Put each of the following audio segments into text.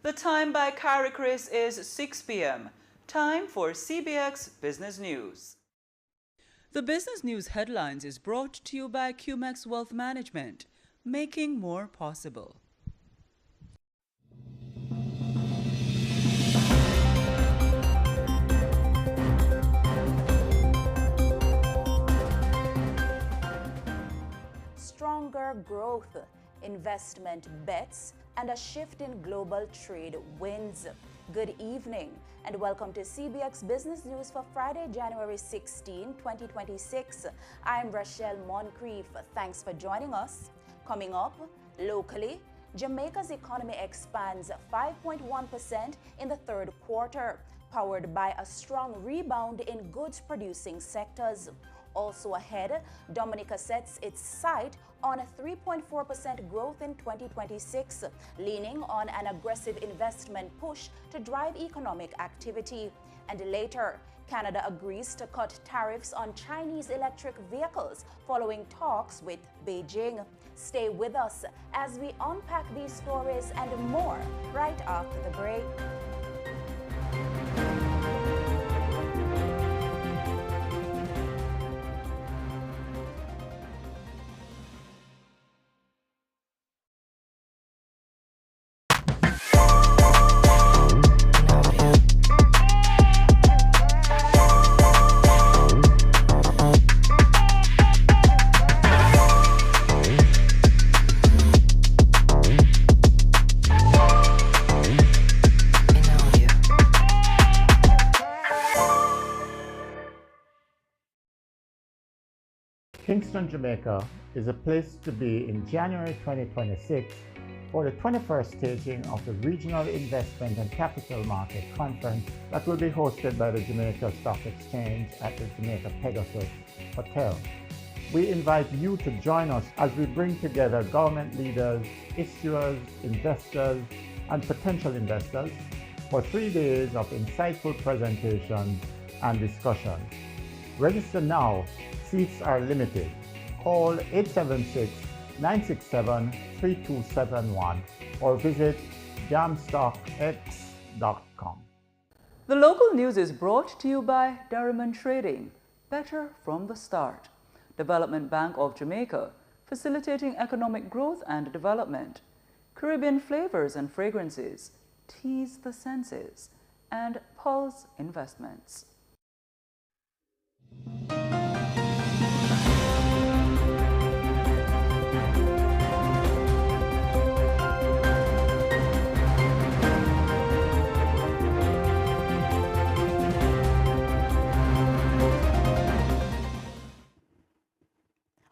The time by Carrie Chris is 6 p.m. Time for CBX Business News. The Business News headlines is brought to you by QMX Wealth Management, making more possible. Stronger growth, investment bets, and a shift in global trade wins. Good evening and welcome to CBX Business News for Friday, January 16, 2026. I'm Rochelle Moncrief. Thanks for joining us. Coming up, locally, Jamaica's economy expands 5.1% in the third quarter, powered by a strong rebound in goods-producing sectors. Also ahead, Dominica sets its sight on a 3.4% growth in 2026, leaning on an aggressive investment push to drive economic activity. And later, Canada agrees to cut tariffs on Chinese electric vehicles following talks with Beijing. Stay with us as we unpack these stories and more right after the break. Kingston, Jamaica is a place to be in January 2026 for the 21st staging of the Regional Investment and Capital Market Conference that will be hosted by the Jamaica Stock Exchange at the Jamaica Pegasus Hotel. We invite you to join us as we bring together government leaders, issuers, investors, and potential investors for 3 days of insightful presentations and discussions. Register now. Seats are limited. Call 876-967-3271 or visit jamstockx.com. The local news is brought to you by Darriman Trading, better from the start. Development Bank of Jamaica, facilitating economic growth and development. Caribbean flavors and fragrances, tease the senses. And Pulse Investments.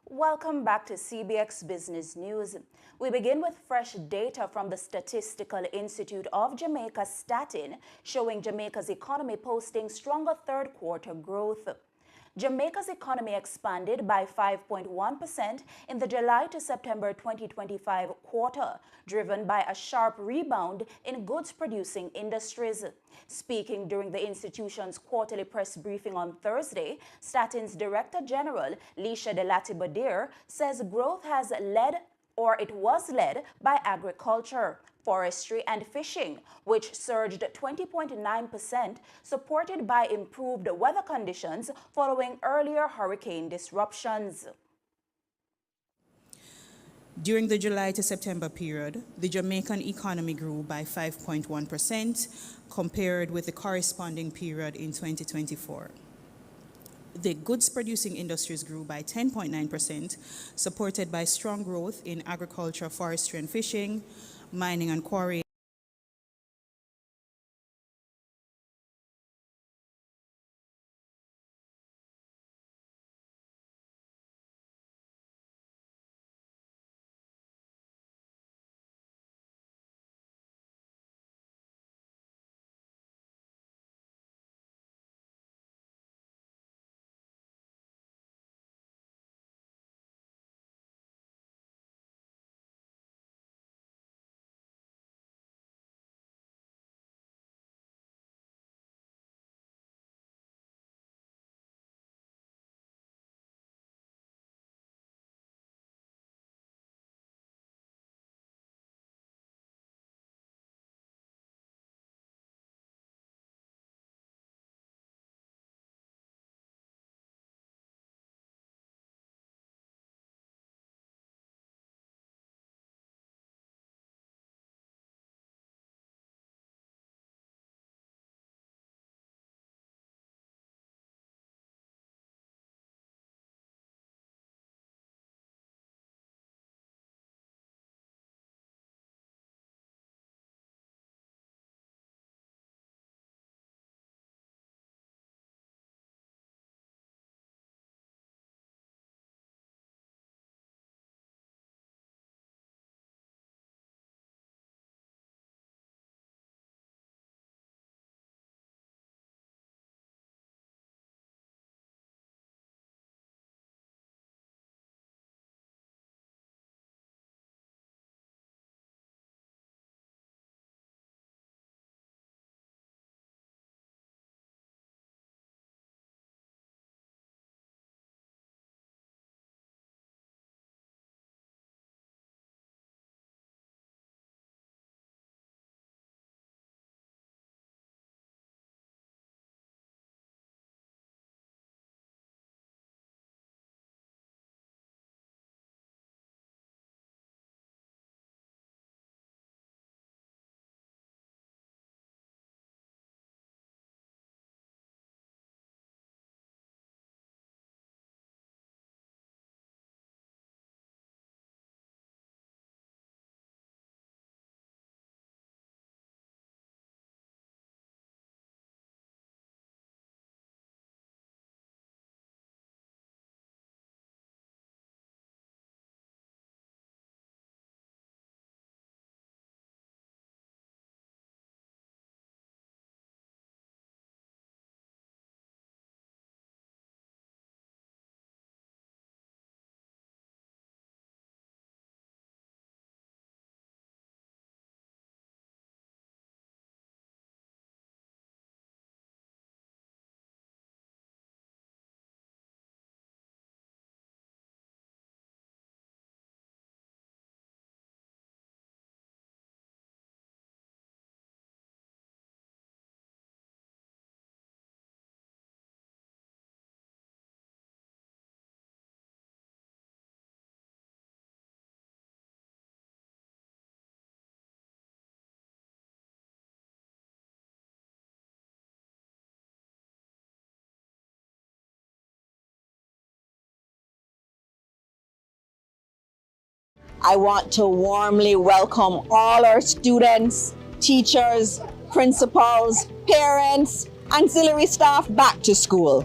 Welcome back to CBX Business News. We begin with fresh data from the Statistical Institute of Jamaica Statin, showing Jamaica's economy posting stronger third quarter growth. Jamaica's economy expanded by 5.1% in the July to September 2025 quarter, driven by a sharp rebound in goods-producing industries. Speaking during the institution's quarterly press briefing on Thursday, Statin's Director General, Leisha de Latibodir, says growth was led by agriculture, forestry and fishing, which surged 20.9%, supported by improved weather conditions following earlier hurricane disruptions. During the July to September period, the Jamaican economy grew by 5.1% compared with the corresponding period in 2024. The goods-producing industries grew by 10.9%, supported by strong growth in agriculture, forestry and fishing, mining and quarrying, I want to warmly welcome all our students, teachers, principals, parents, ancillary staff back to school.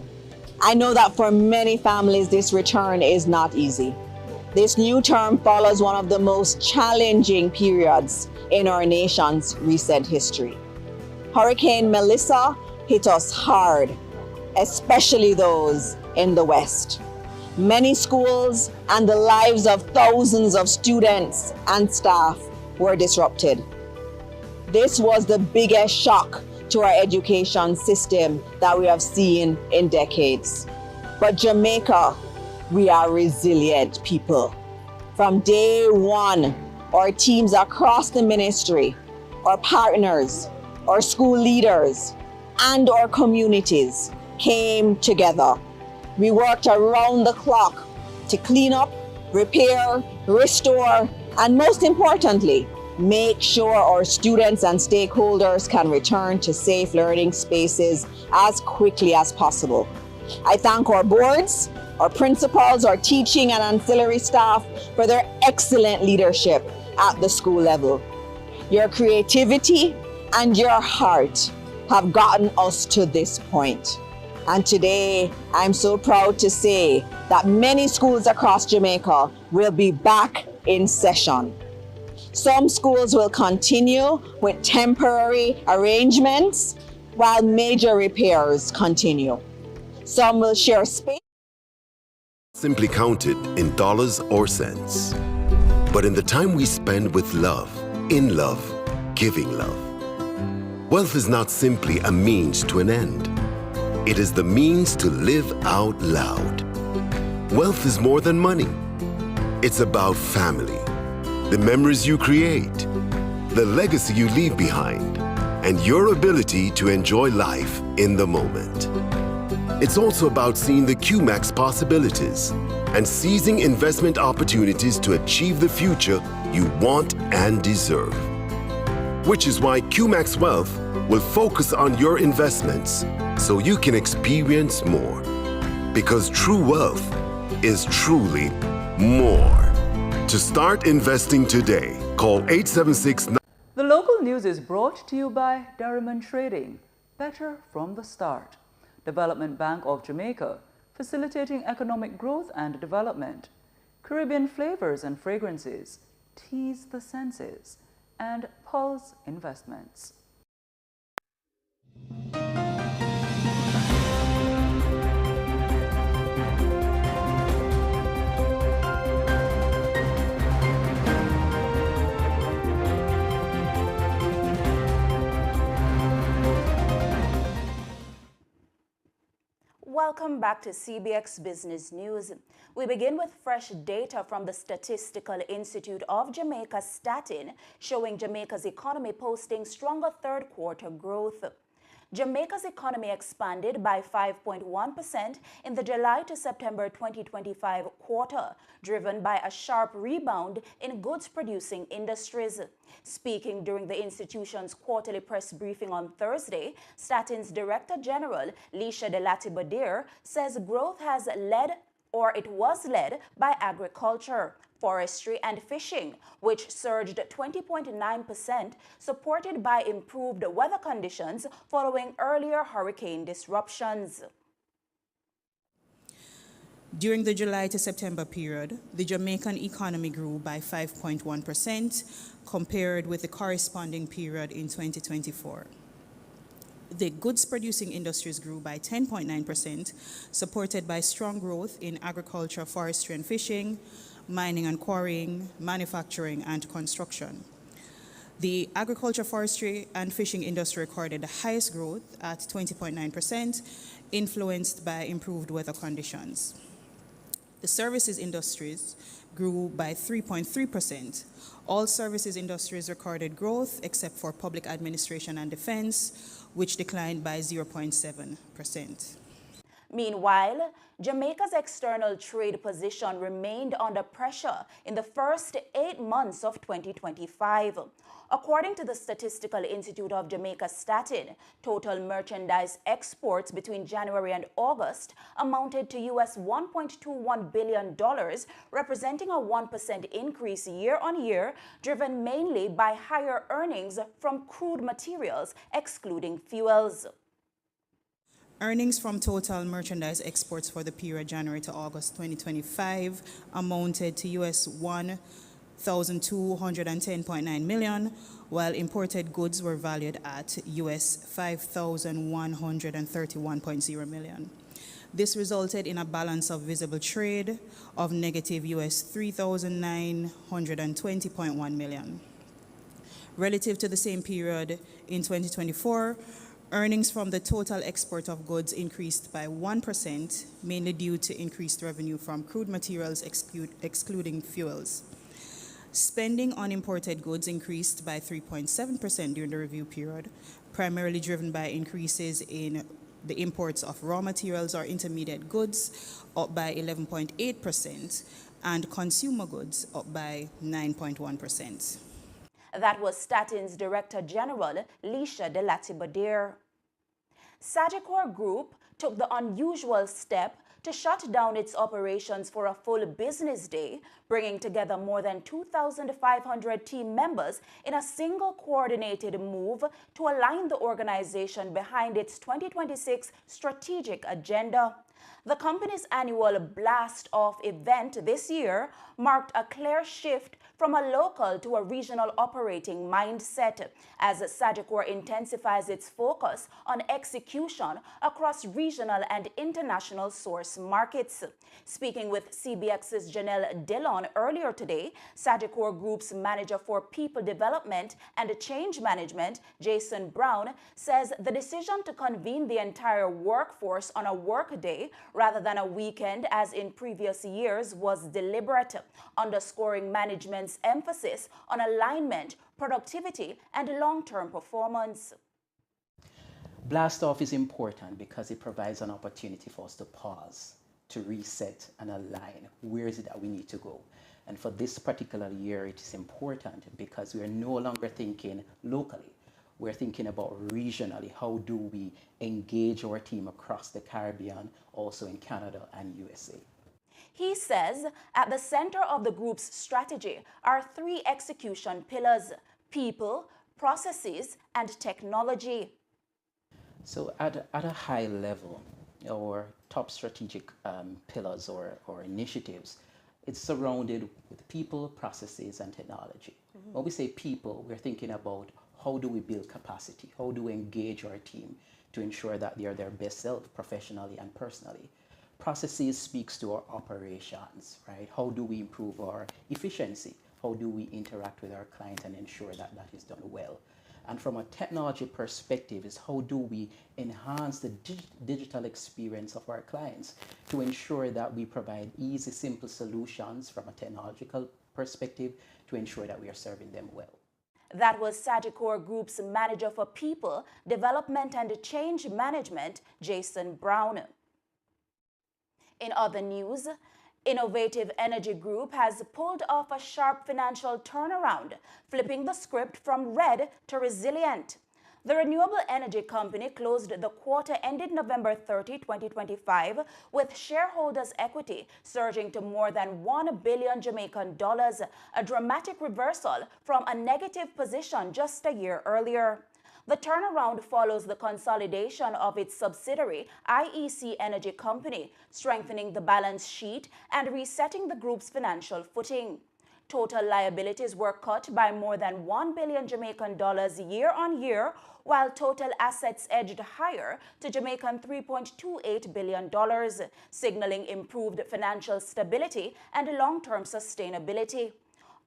I know that for many families, this return is not easy. This new term follows one of the most challenging periods in our nation's recent history. Hurricane Melissa hit us hard, especially those in the West. Many schools and the lives of thousands of students and staff were disrupted. This was the biggest shock to our education system that we have seen in decades. But Jamaica, we are resilient people. From day one, our teams across the ministry, our partners, our school leaders, and our communities came together. We worked around the clock to clean up, repair, restore, and most importantly, make sure our students and stakeholders can return to safe learning spaces as quickly as possible. I thank our boards, our principals, our teaching and ancillary staff for their excellent leadership at the school level. Your creativity and your heart have gotten us to this point. And today, I'm so proud to say that many schools across Jamaica will be back in session. Some schools will continue with temporary arrangements while major repairs continue. Some will share space. Simply counted in dollars or cents, but in the time we spend with love, in love, giving love. Wealth is not simply a means to an end. It is the means to live out loud. Wealth is more than money. It's about family, the memories you create, the legacy you leave behind, and your ability to enjoy life in the moment. It's also about seeing the QMAX possibilities and seizing investment opportunities to achieve the future you want and deserve. Which is why QMAX Wealth will focus on your investments so you can experience more. Because true wealth is truly more. To start investing today, call 876. The local news is brought to you by Darriman Trading. Better from the start. Development Bank of Jamaica, facilitating economic growth and development. Caribbean flavors and fragrances, tease the senses, and Pulse Investments. Welcome back to CBX Business News. We begin with fresh data from the Statistical Institute of Jamaica, Statin, showing Jamaica's economy posting stronger third quarter growth. Jamaica's economy expanded by 5.1% in the July to September 2025 quarter, driven by a sharp rebound in goods-producing industries. Speaking during the institution's quarterly press briefing on Thursday, Statin's Director General, Leisha de Latibadir, says growth was led by agriculture, forestry and fishing, which surged 20.9%, supported by improved weather conditions following earlier hurricane disruptions. During the July to September period, the Jamaican economy grew by 5.1% compared with the corresponding period in 2024. The goods-producing industries grew by 10.9%, supported by strong growth in agriculture, forestry and fishing, mining and quarrying, manufacturing and construction. The agriculture, forestry and fishing industry recorded the highest growth at 20.9%, influenced by improved weather conditions. The services industries grew by 3.3%. All services industries recorded growth except for public administration and defense, which declined by 0.7%. Meanwhile, Jamaica's external trade position remained under pressure in the first 8 months of 2025. According to the Statistical Institute of Jamaica Statin, total merchandise exports between January and August amounted to US $1.21 billion, representing a 1% increase year on year, driven mainly by higher earnings from crude materials, excluding fuels. Earnings from total merchandise exports for the period January to August 2025 amounted to US $1,210.9 million, while imported goods were valued at US $5,131.0 million. This resulted in a balance of visible trade of negative US $3,920.1 million. Relative to the same period in 2024, earnings from the total export of goods increased by 1%, mainly due to increased revenue from crude materials excluding fuels. Spending on imported goods increased by 3.7% during the review period, primarily driven by increases in the imports of raw materials or intermediate goods, up by 11.8%, and consumer goods, up by 9.1%. That was Statin's Director General, Leisha Delati-Badir. Sagicor Group took the unusual step to shut down its operations for a full business day, bringing together more than 2,500 team members in a single coordinated move to align the organization behind its 2026 strategic agenda. The company's annual blast-off event this year marked a clear shift from a local to a regional operating mindset as Sagicor intensifies its focus on execution across regional and international source markets. Speaking with CBX's Janelle Dillon earlier today, Sagicor Group's Manager for People Development and Change Management, Jason Brown, says the decision to convene the entire workforce on a workday rather than a weekend as in previous years was deliberate, underscoring management's emphasis on alignment, productivity, and long-term performance. Blast off is important because it provides an opportunity for us to pause, to reset and align. Where is it that we need to go? And for this particular year, it is important because we are no longer thinking locally. We're thinking about regionally. How do we engage our team across the Caribbean, also in Canada and USA? He says at the center of the group's strategy are three execution pillars: people, processes, and technology. So at a high level, our top strategic pillars or initiatives, it's surrounded with people, processes, and technology. When we say people, we're thinking about how do we build capacity? How do we engage our team to ensure that they are their best self professionally and personally? Processes speaks to our operations, right? How do we improve our efficiency? How do we interact with our clients and ensure that that is done well? And from a technology perspective is how do we enhance the digital experience of our clients to ensure that we provide easy, simple solutions from a technological perspective to ensure that we are serving them well. That was Sagicor Group's Manager for People, Development and Change Management, Jason Brown. In other news, Innovative Energy Group has pulled off a sharp financial turnaround, flipping the script from red to resilient. The renewable energy company closed the quarter ended November 30, 2025, with shareholders' equity surging to more than 1 billion Jamaican dollars, a dramatic reversal from a negative position just a year earlier. The turnaround follows the consolidation of its subsidiary, IEC Energy Company, strengthening the balance sheet and resetting the group's financial footing. Total liabilities were cut by more than 1 billion Jamaican dollars year on year, while total assets edged higher to Jamaican $3.28 billion, signaling improved financial stability and long-term sustainability.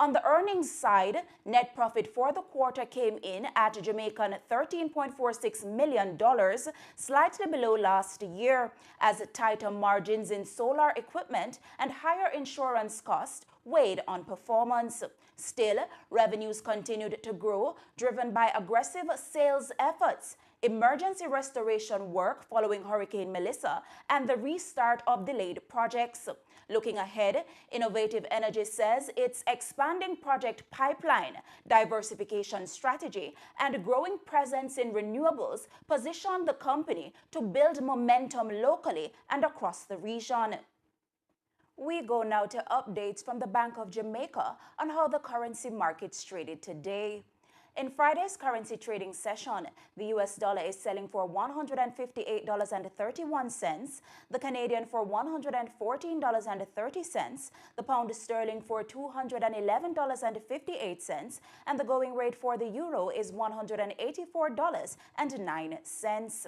On the earnings side, net profit for the quarter came in at Jamaican $13.46 million, slightly below last year, as tighter margins in solar equipment and higher insurance costs weighed on performance. Still, revenues continued to grow, driven by aggressive sales efforts, emergency restoration work following Hurricane Melissa, and the restart of delayed projects. Looking ahead, Innovative Energy says its expanding project pipeline, diversification strategy, and growing presence in renewables position the company to build momentum locally and across the region. We go now to updates from the Bank of Jamaica on how the currency markets traded today. In Friday's currency trading session, the US dollar is selling for $158.31, the Canadian for $114.30, the pound sterling for $211.58, and the going rate for the euro is $184.09.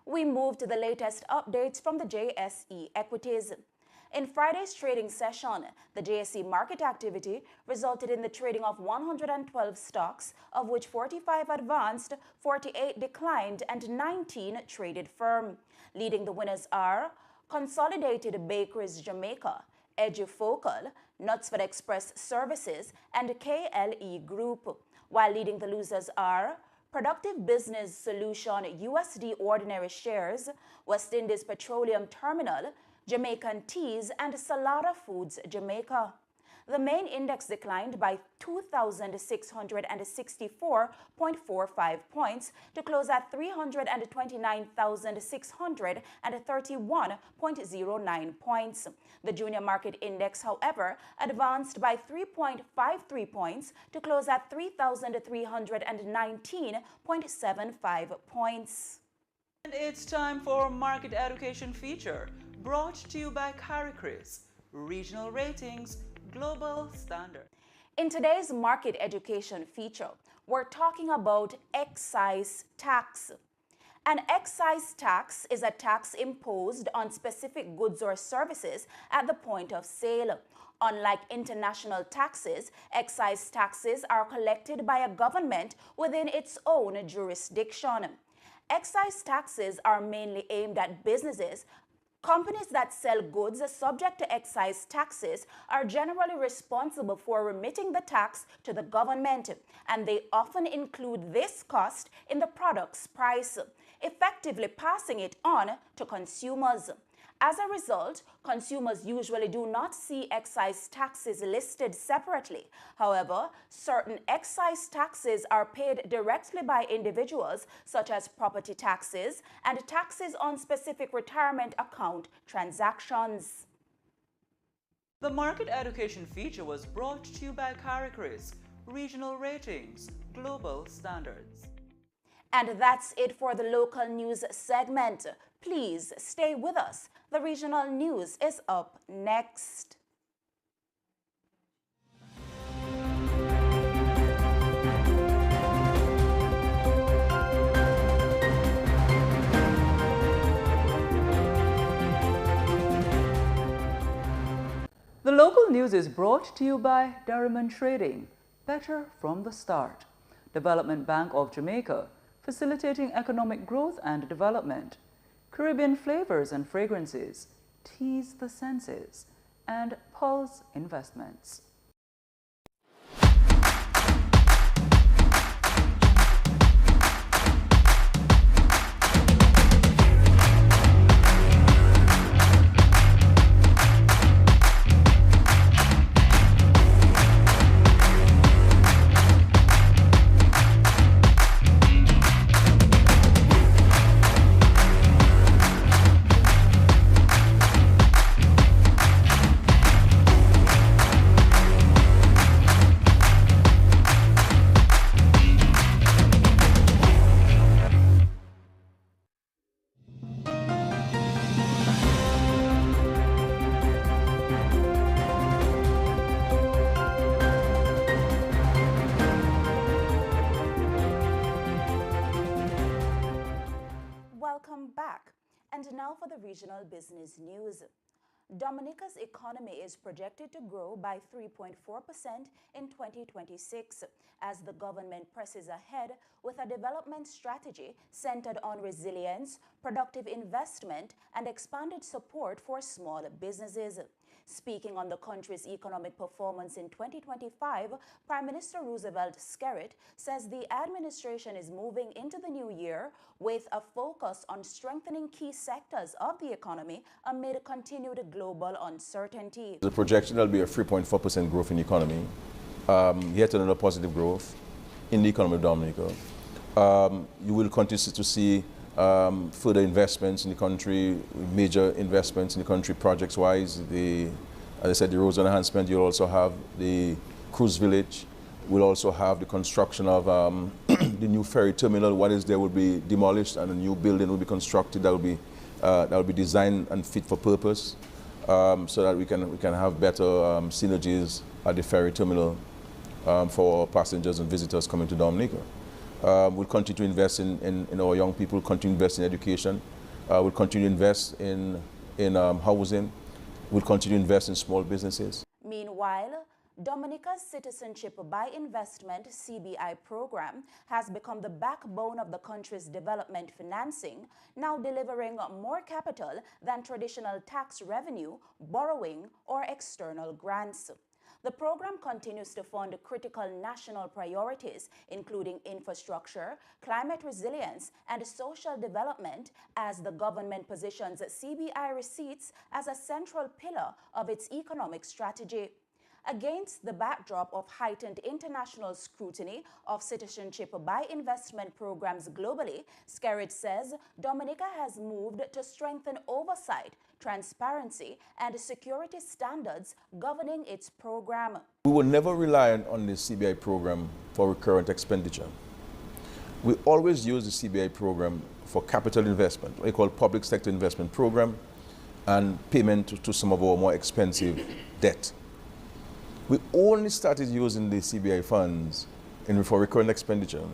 We move to the latest updates from the JSE equities. In Friday's trading session, the JSE market activity resulted in the trading of 112 stocks, of which 45 advanced, 48 declined, and 19 traded firm. Leading the winners are Consolidated Bakeries Jamaica, Edufocal, Knutsford Express Services, and KLE Group, while leading the losers are Productive Business Solution USD Ordinary Shares, West Indies Petroleum Terminal, Jamaican Teas, and Salada Foods Jamaica. The main index declined by 2,664.45 points to close at 329,631.09 points. The junior market index, however, advanced by 3.53 points to close at 3,319.75 points. And it's time for Market Education Feature, brought to you by CARICRIS, Regional Ratings, Global Standard. In today's Market Education Feature, we're talking about excise tax. An excise tax is a tax imposed on specific goods or services at the point of sale. Unlike international taxes, excise taxes are collected by a government within its own jurisdiction. Excise taxes are mainly aimed at businesses. Companies that sell goods subject to excise taxes are generally responsible for remitting the tax to the government, and they often include this cost in the product's price, effectively passing it on to consumers. As a result, consumers usually do not see excise taxes listed separately. However, certain excise taxes are paid directly by individuals, such as property taxes and taxes on specific retirement account transactions. The Market Education Feature was brought to you by CARICRIS, Regional Ratings, Global Standards. And that's it for the local news segment. Please stay with us. The regional news is up next. The local news is brought to you by Diamond Trading, better from the start. Development Bank of Jamaica, facilitating economic growth and development. Caribbean Flavors and Fragrances, Tease the Senses, and Pulse Investments. Welcome back. And now for the regional business news. Dominica's economy is projected to grow by 3.4% in 2026 as the government presses ahead with a development strategy centered on resilience, productive investment, and expanded support for small businesses. Speaking on the country's economic performance in 2025, Prime Minister Roosevelt Skerrit says the administration is moving into the new year with a focus on strengthening key sectors of the economy amid continued global uncertainty. The projection will be a 3.4% growth in the economy, yet another positive growth in the economy of Dominica. You will continue to see further investments in the country, major investments in the country projects-wise. As I said, the roads enhancement. You'll also have the cruise village. We'll also have the construction of the new ferry terminal. What is there will be demolished and a new building will be constructed that will be designed and fit for purpose, so that we can have better synergies at the ferry terminal for passengers and visitors coming to Dominica. We'll continue to invest in our young people, continue to invest in education. We'll continue to invest in housing. We'll continue to invest in small businesses. Meanwhile, Dominica's Citizenship by Investment (CBI) program has become the backbone of the country's development financing, now delivering more capital than traditional tax revenue, borrowing, or external grants. The program continues to fund critical national priorities, including infrastructure, climate resilience, and social development, as the government positions CBI receipts as a central pillar of its economic strategy. Against the backdrop of heightened international scrutiny of citizenship by investment programs globally, Skerrit says Dominica has moved to strengthen oversight, transparency, and security standards governing its program. We will never rely on the CBI program for recurrent expenditure. We always use the CBI program for capital investment, what we call public sector investment program, and payment to some of our more expensive debt. We only started using the CBI funds for recurrent expenditure.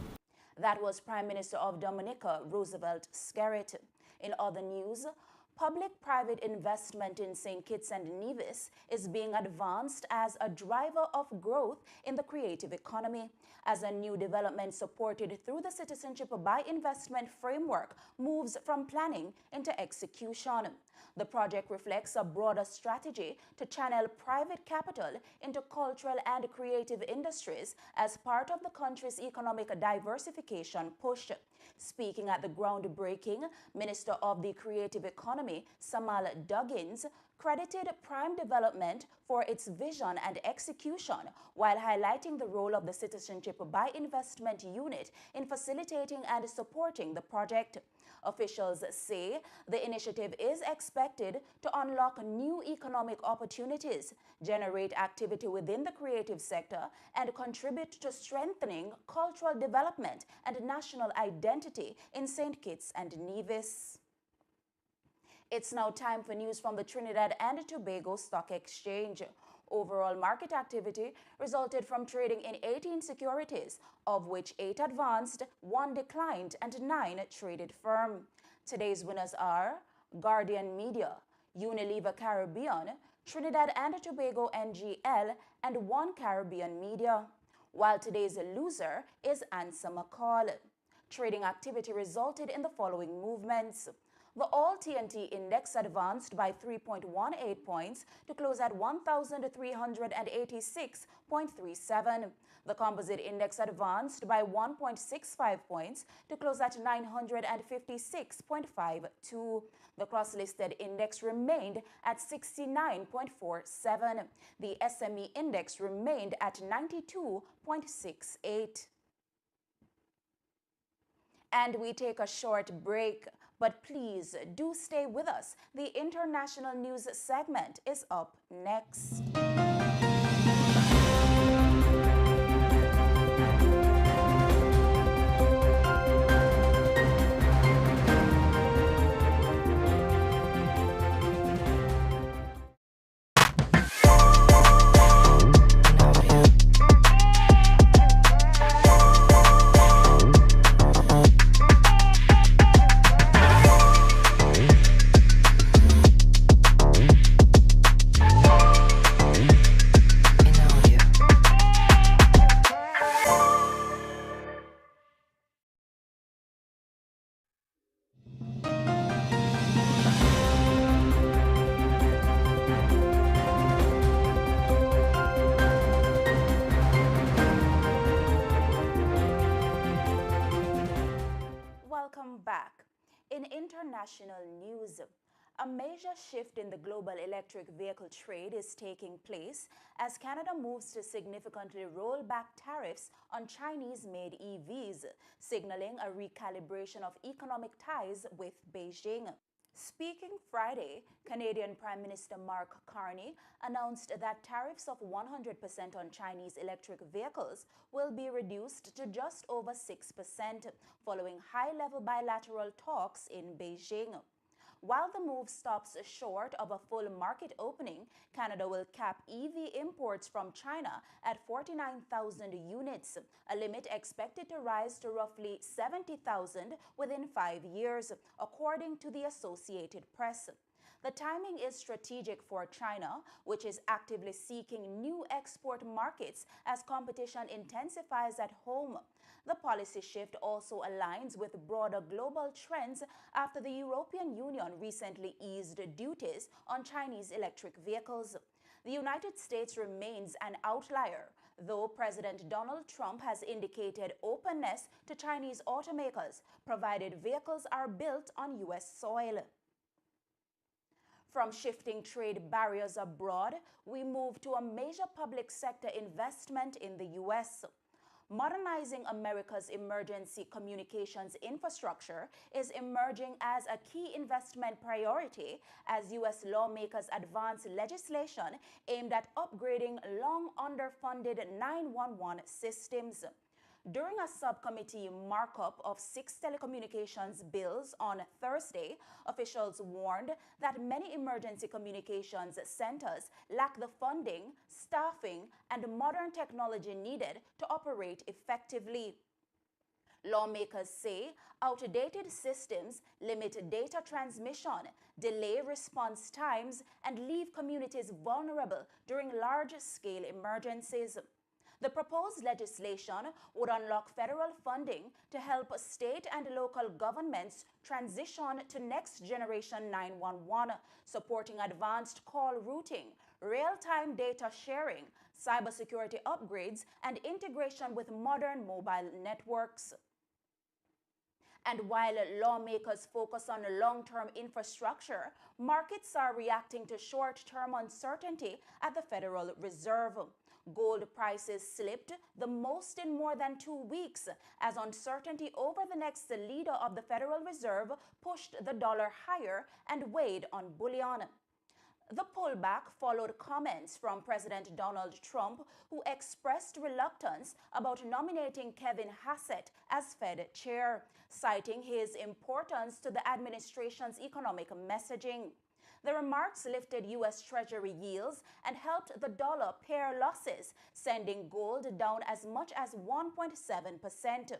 That was Prime Minister of Dominica, Roosevelt Skerrit. In other news, public-private investment in St. Kitts and Nevis is being advanced as a driver of growth in the creative economy, as a new development supported through the Citizenship by Investment framework moves from planning into execution. The project reflects a broader strategy to channel private capital into cultural and creative industries as part of the country's economic diversification push. Speaking at the groundbreaking, Minister of the Creative Economy, Samal Duggins, credited Prime Development for its vision and execution, while highlighting the role of the Citizenship by Investment unit in facilitating and supporting the project. Officials say the initiative is expected to unlock new economic opportunities, generate activity within the creative sector, and contribute to strengthening cultural development and national identity in St. Kitts and Nevis. It's now time for news from the Trinidad and Tobago Stock Exchange. Overall market activity resulted from trading in 18 securities, of which 8 advanced, 1 declined, and 9 traded firm. Today's winners are Guardian Media, Unilever Caribbean, Trinidad and Tobago NGL, and One Caribbean Media, while today's loser is Ansa McCall. Trading activity resulted in the following movements. The All-TNT Index advanced by 3.18 points to close at 1,386.37. The Composite Index advanced by 1.65 points to close at 956.52. The Cross-Listed Index remained at 69.47. The SME Index remained at 92.68. And we take a short break. But please do stay with us. The international news segment is up next. Welcome back. In international news, a major shift in the global electric vehicle trade is taking place as Canada moves to significantly roll back tariffs on Chinese-made EVs, signaling a recalibration of economic ties with Beijing. Speaking Friday, Canadian Prime Minister Mark Carney announced that tariffs of 100% on Chinese electric vehicles will be reduced to just over 6%, following high-level bilateral talks in Beijing. While the move stops short of a full market opening, Canada will cap EV imports from China at 49,000 units, a limit expected to rise to roughly 70,000 within 5 years, according to the Associated Press. The timing is strategic for China, which is actively seeking new export markets as competition intensifies at home. The policy shift also aligns with broader global trends after the European Union recently eased duties on Chinese electric vehicles. The United States remains an outlier, though President Donald Trump has indicated openness to Chinese automakers, provided vehicles are built on U.S. soil. From shifting trade barriers abroad, we move to a major public sector investment in the U.S. Modernizing America's emergency communications infrastructure is emerging as a key investment priority as U.S. lawmakers advance legislation aimed at upgrading long underfunded 911 systems. During a subcommittee markup of 6 telecommunications bills on Thursday, officials warned that many emergency communications centers lack the funding, staffing, and modern technology needed to operate effectively. Lawmakers say outdated systems limit data transmission, delay response times, and leave communities vulnerable during large-scale emergencies. The proposed legislation would unlock federal funding to help state and local governments transition to next-generation 911, supporting advanced call routing, real-time data sharing, cybersecurity upgrades, and integration with modern mobile networks. And while lawmakers focus on long-term infrastructure, markets are reacting to short-term uncertainty at the Federal Reserve. Gold prices slipped the most in more than 2 weeks as uncertainty over the next leader of the Federal Reserve pushed the dollar higher and weighed on bullion. The pullback followed comments from President Donald Trump, who expressed reluctance about nominating Kevin Hassett as Fed chair, citing his importance to the administration's economic messaging. The remarks lifted U.S. Treasury yields and helped the dollar pare losses, sending gold down as much as 1.7%.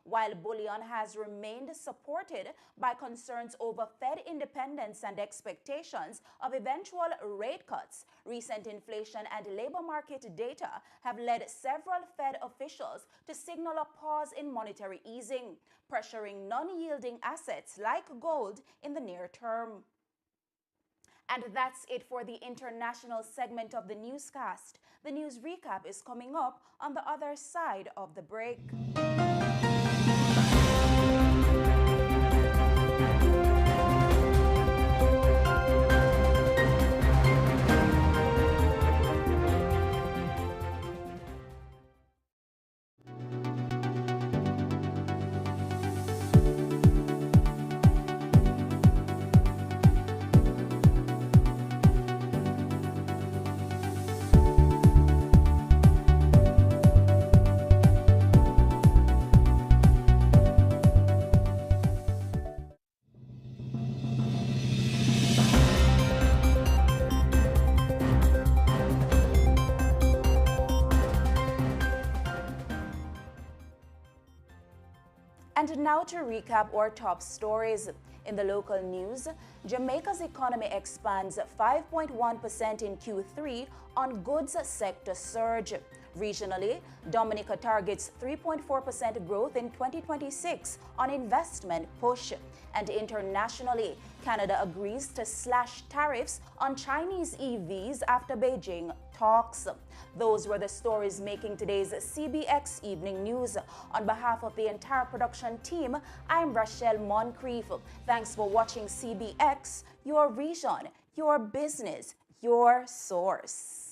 While bullion has remained supported by concerns over Fed independence and expectations of eventual rate cuts, recent inflation and labor market data have led several Fed officials to signal a pause in monetary easing, pressuring non-yielding assets like gold in the near term. And that's it for the international segment of the newscast. The news recap is coming up on the other side of the break. And now to recap our top stories. In the local news, Jamaica's economy expands 5.1% in Q3 on goods sector surge. Regionally, Dominica targets 3.4% growth in 2026 on investment push. And internationally, Canada agrees to slash tariffs on Chinese EVs after Beijing talks. Those were the stories making today's CBX Evening News. On behalf of the entire production team, I'm Rachelle Moncrief. Thanks for watching CBX, your region, your business, your source.